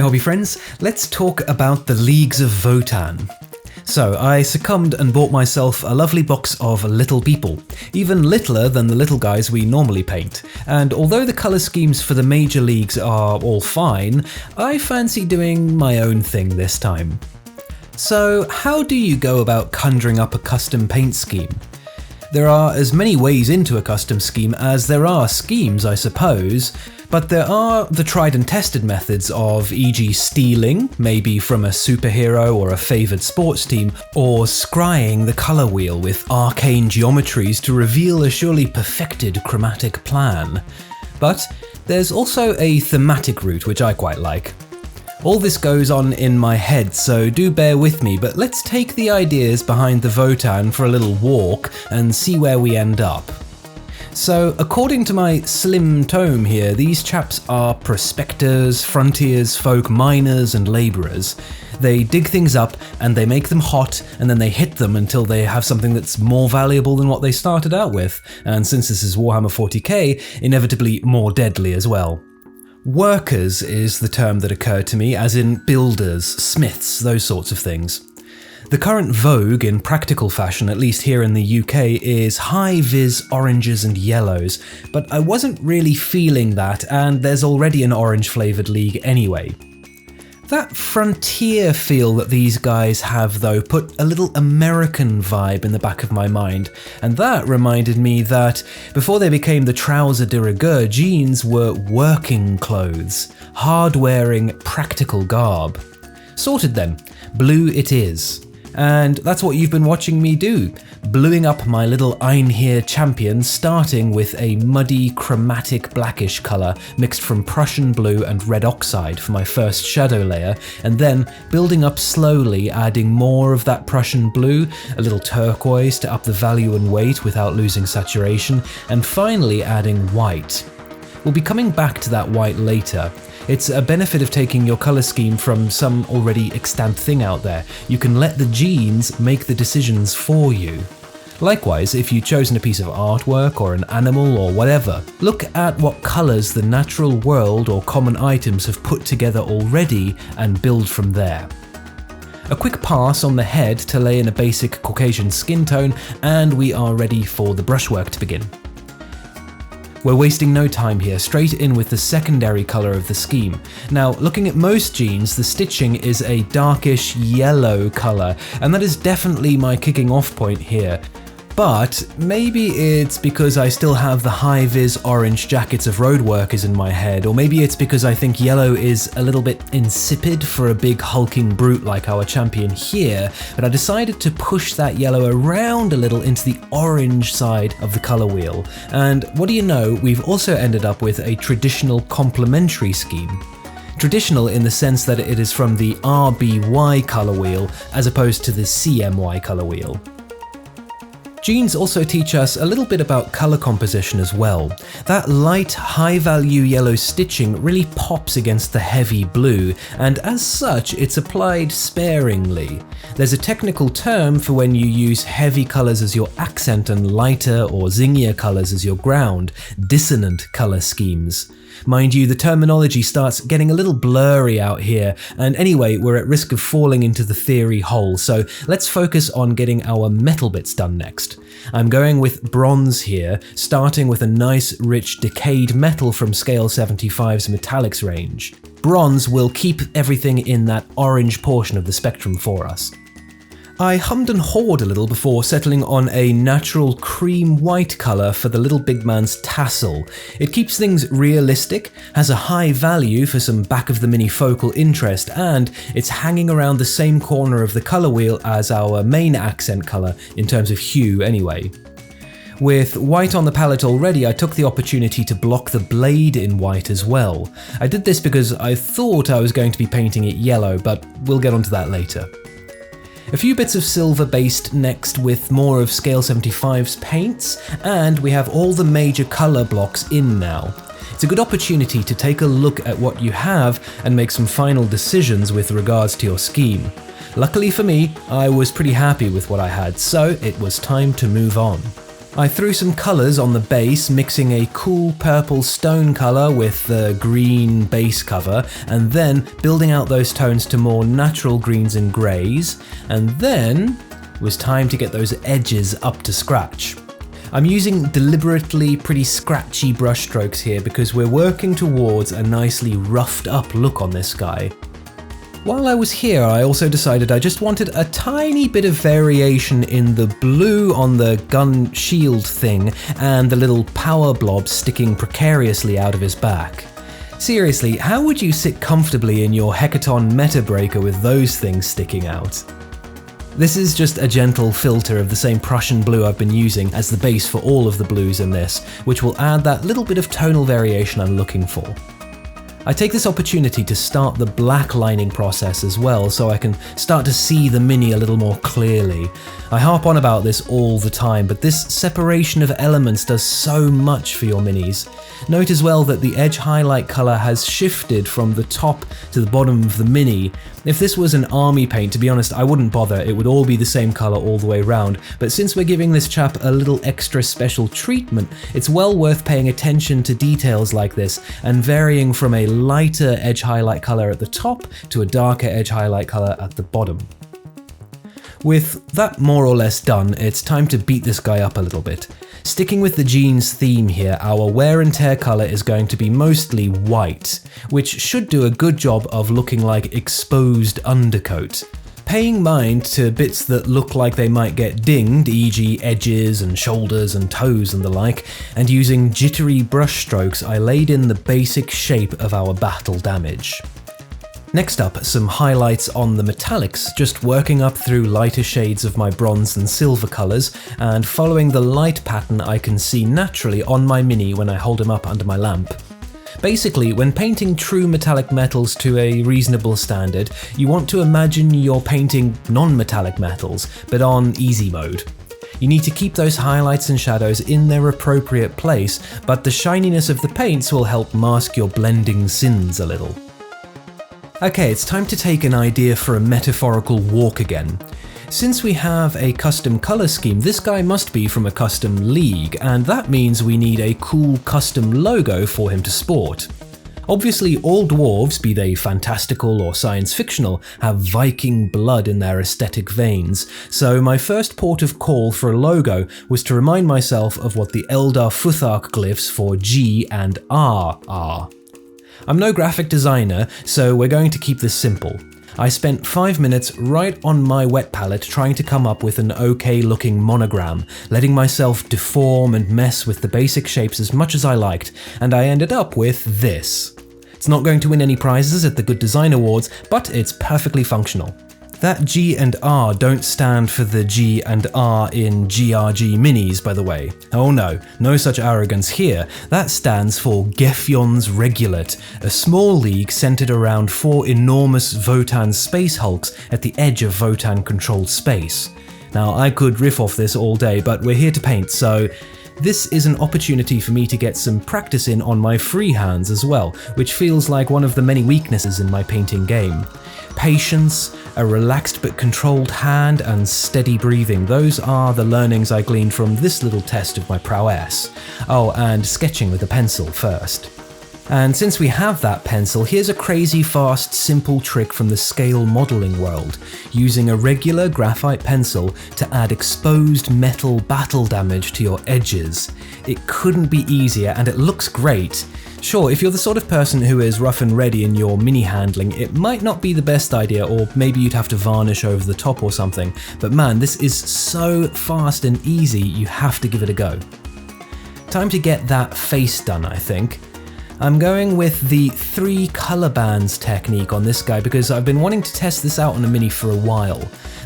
hobby friends, let's talk about the leagues of VOTANN. So I succumbed and bought myself a lovely box of little people, even littler than the little guys we normally paint, and although the colour schemes for the major leagues are all fine, I fancy doing my own thing this time. So how do you go about conjuring up a custom paint scheme? There are as many ways into a custom scheme as there are schemes, I suppose, but there are the tried and tested methods of e.g. stealing, maybe from a superhero or a favoured sports team, or scrying the colour wheel with arcane geometries to reveal a surely perfected chromatic plan. But there's also a thematic route which I quite like. All this goes on in my head, so do bear with me, but let's take the ideas behind the VOTANN for a little walk and see where we end up. So, according to my slim tome here, these chaps are prospectors, frontiers folk, miners and labourers. They dig things up and they make them hot and then they hit them until they have something that's more valuable than what they started out with, and since this is Warhammer 40k, inevitably more deadly as well. Workers is the term that occurred to me, as in builders, smiths, those sorts of things. The current vogue in practical fashion, at least here in the UK, is high-vis oranges and yellows, but I wasn't really feeling that, and there's already an orange-flavoured league anyway. That frontier feel that these guys have, though, put a little American vibe in the back of my mind, and that reminded me that before they became the trouser de rigueur, jeans were working clothes, hard-wearing, practical garb. Sorted then, blue it is. And that's what you've been watching me do, bluing up my little Einherr champion, starting with a muddy, chromatic blackish colour mixed from Prussian blue and red oxide for my first shadow layer, and then building up slowly, adding more of that Prussian blue, a little turquoise to up the value and weight without losing saturation, and finally adding white. We'll be coming back to that white later. It's a benefit of taking your colour scheme from some already extant thing out there. You can let the genes make the decisions for you. Likewise, if you've chosen a piece of artwork or an animal or whatever, look at what colours the natural world or common items have put together already and build from there. A quick pass on the head to lay in a basic Caucasian skin tone, and we are ready for the brushwork to begin. We're wasting no time here, straight in with the secondary colour of the scheme. Now, looking at most jeans, the stitching is a darkish yellow colour, and that is definitely my kicking off point here. But maybe it's because I still have the high-vis orange jackets of road workers in my head, or maybe it's because I think yellow is a little bit insipid for a big hulking brute like our champion here, but I decided to push that yellow around a little into the orange side of the colour wheel. And what do you know, we've also ended up with a traditional complementary scheme. Traditional in the sense that it is from the RBY colour wheel as opposed to the CMY colour wheel. Genes also teach us a little bit about colour composition as well. That light, high-value yellow stitching really pops against the heavy blue, and as such, it's applied sparingly. There's a technical term for when you use heavy colours as your accent and lighter or zingier colours as your ground, dissonant colour schemes. Mind you, the terminology starts getting a little blurry out here, and anyway, we're at risk of falling into the theory hole, so let's focus on getting our metal bits done next. I'm going with bronze here, starting with a nice, rich, decayed metal from Scale 75's Metallics range. Bronze will keep everything in that orange portion of the spectrum for us. I hummed and hawed a little before settling on a natural cream white colour for the little big man's tassel. It keeps things realistic, has a high value for some back-of-the-mini focal interest, and it's hanging around the same corner of the colour wheel as our main accent colour in terms of hue anyway. With white on the palette already, I took the opportunity to block the blade in white as well. I did this because I thought I was going to be painting it yellow, but we'll get onto that later. A few bits of silver based next with more of Scale 75's paints, and we have all the major colour blocks in now. It's a good opportunity to take a look at what you have and make some final decisions with regards to your scheme. Luckily for me, I was pretty happy with what I had, so it was time to move on. I threw some colours on the base, mixing a cool purple stone colour with the green base cover, and then building out those tones to more natural greens and greys, and then it was time to get those edges up to scratch. I'm using deliberately pretty scratchy brush strokes here because we're working towards a nicely roughed up look on this guy. While I was here, I also decided I just wanted a tiny bit of variation in the blue on the gun shield thing and the little power blob sticking precariously out of his back. Seriously, how would you sit comfortably in your Hecaton meta breaker with those things sticking out? This is just a gentle filter of the same Prussian blue I've been using as the base for all of the blues in this, which will add that little bit of tonal variation I'm looking for. I take this opportunity to start the black lining process as well, so I can start to see the mini a little more clearly. I harp on about this all the time, but this separation of elements does so much for your minis. Note as well that the edge highlight colour has shifted from the top to the bottom of the mini. If this was an army paint, to be honest, I wouldn't bother, it would all be the same colour all the way around, but since we're giving this chap a little extra special treatment, it's well worth paying attention to details like this and varying from a lighter edge highlight colour at the top to a darker edge highlight colour at the bottom. With that more or less done, it's time to beat this guy up a little bit. Sticking with the jeans theme here, our wear and tear colour is going to be mostly white, which should do a good job of looking like exposed undercoat. Paying mind to bits that look like they might get dinged, e.g. edges and shoulders and toes and the like, and using jittery brush strokes, I laid in the basic shape of our battle damage. Next up, some highlights on the metallics, just working up through lighter shades of my bronze and silver colours, and following the light pattern I can see naturally on my mini when I hold him up under my lamp. Basically, when painting true metallic metals to a reasonable standard, you want to imagine you're painting non-metallic metals, but on easy mode. You need to keep those highlights and shadows in their appropriate place, but the shininess of the paints will help mask your blending sins a little. Okay, it's time to take an idea for a metaphorical walk again. Since we have a custom colour scheme, this guy must be from a custom league, and that means we need a cool custom logo for him to sport. Obviously, all dwarves, be they fantastical or science fictional, have Viking blood in their aesthetic veins, so my first port of call for a logo was to remind myself of what the Eldar Futhark glyphs for G and R are. I'm no graphic designer, so we're going to keep this simple. I spent 5 minutes right on my wet palette trying to come up with an okay looking monogram, letting myself deform and mess with the basic shapes as much as I liked, and I ended up with this. It's not going to win any prizes at the Good Design Awards, but it's perfectly functional. That G and R don't stand for the G and R in GRG minis, by the way. Oh no such arrogance here. That stands for Gefjon's Regulate, a small league centered around 4 enormous VOTANN space hulks at the edge of VOTANN controlled space. Now, I could riff off this all day, but we're here to paint, so this is an opportunity for me to get some practice in on my freehands as well, which feels like one of the many weaknesses in my painting game. Patience, a relaxed but controlled hand, and steady breathing, those are the learnings I gleaned from this little test of my prowess. Oh, and sketching with a pencil first. And since we have that pencil, here's a crazy fast, simple trick from the scale modelling world, using a regular graphite pencil to add exposed metal battle damage to your edges. It couldn't be easier, and it looks great. Sure, if you're the sort of person who is rough and ready in your mini handling, it might not be the best idea, or maybe you'd have to varnish over the top or something, but man, this is so fast and easy, you have to give it a go. Time to get that face done, I think. I'm going with the 3 colour bands technique on this guy because I've been wanting to test this out on a mini for a while.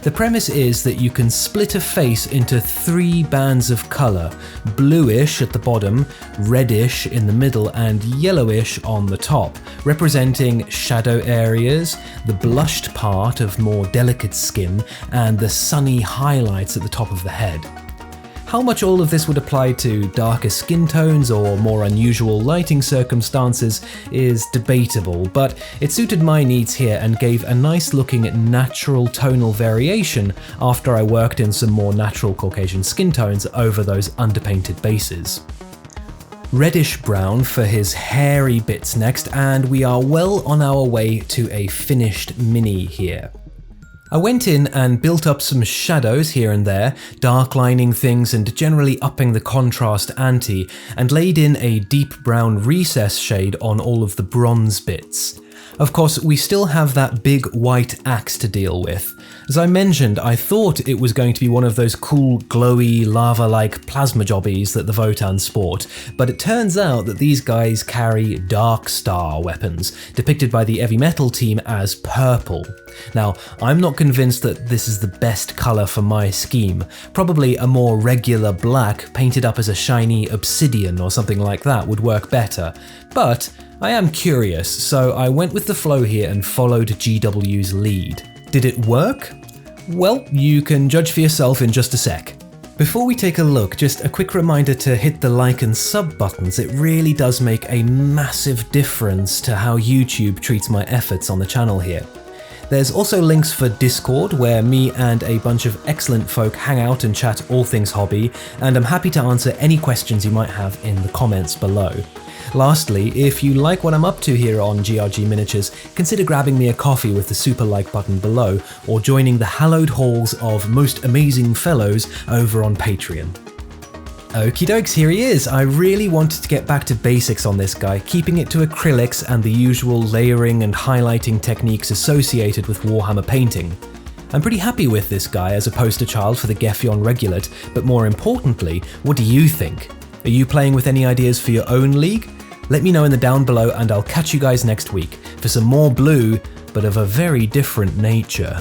The premise is that you can split a face into 3 bands of colour, bluish at the bottom, reddish in the middle, and yellowish on the top, representing shadow areas, the blushed part of more delicate skin, and the sunny highlights at the top of the head. How much all of this would apply to darker skin tones or more unusual lighting circumstances is debatable, but it suited my needs here and gave a nice looking natural tonal variation after I worked in some more natural Caucasian skin tones over those underpainted bases. Reddish brown for his hairy bits next, and we are well on our way to a finished mini here. I went in and built up some shadows here and there, dark lining things and generally upping the contrast ante, and laid in a deep brown recess shade on all of the bronze bits. Of course, we still have that big white axe to deal with. As I mentioned, I thought it was going to be one of those cool, glowy, lava-like plasma jobbies that the VOTANN sport, but it turns out that these guys carry Dark Star weapons, depicted by the heavy metal team as purple. Now, I'm not convinced that this is the best colour for my scheme. Probably a more regular black painted up as a shiny obsidian or something like that would work better, but I am curious, so I went with the flow here and followed GW's lead. Did it work? Well, you can judge for yourself in just a sec. Before we take a look, just a quick reminder to hit the like and sub buttons. It really does make a massive difference to how YouTube treats my efforts on the channel here. There's also links for Discord, where me and a bunch of excellent folk hang out and chat all things hobby, and I'm happy to answer any questions you might have in the comments below. Lastly, if you like what I'm up to here on GRG Miniatures, consider grabbing me a coffee with the super like button below, or joining the hallowed halls of most amazing fellows over on Patreon. Okie dokes, here he is. I really wanted to get back to basics on this guy, keeping it to acrylics and the usual layering and highlighting techniques associated with Warhammer painting. I'm pretty happy with this guy as a poster child for the Gefion Regulate, but more importantly, what do you think? Are you playing with any ideas for your own league? Let me know in the down below and I'll catch you guys next week for some more blue, but of a very different nature.